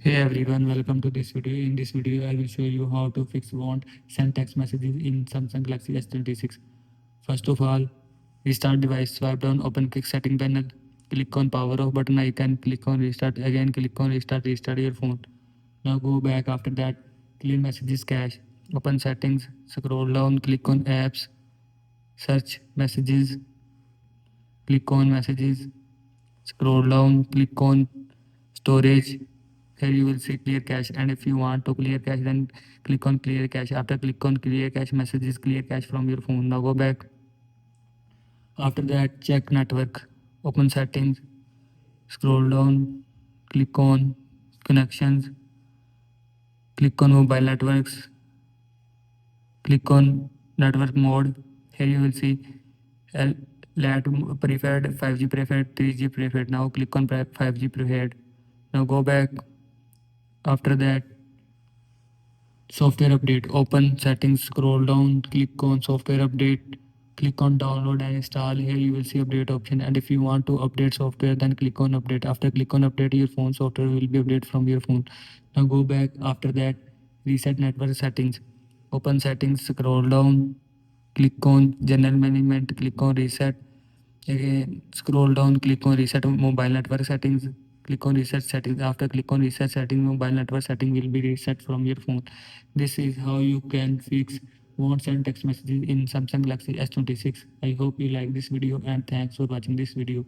Hey everyone, welcome to this video. In this video, I will show you how to fix won't send text messages in Samsung Galaxy S26. First of all, restart device. Swipe down, open quick setting panel. Click on power off button icon. Click on restart. Again, click on restart. Restart your phone. Now go back. After that, clear messages cache. Open settings. Scroll down. Click on apps. Search messages. Click on messages. Scroll down. Click on storage. Here you will see clear cache, and if you want to clear cache, then click on clear cache. After click on clear cache, messages clear cache from your phone. Now go back. After that, check network. Open settings. Scroll down. Click on connections. Click on mobile networks. Click on network mode. Here you will see L LAT preferred, 5G preferred, 3G preferred. Now click on 5G preferred. Now go back. After that, software update. Open settings, scroll down, click on software update, click on download and install. Here you will see update option, and if you want to update software, then click on update. After click on update, your phone software will be updated from your phone. Now go back. After that, reset network settings. Open settings, scroll down, click on general management, click on reset. Again, scroll down, click on reset mobile network settings. Click on reset settings. After click on reset settings, mobile network setting will be reset from your phone. This is how you can fix won't send text messages in Samsung Galaxy S26. I hope you like this video and thanks for watching this video.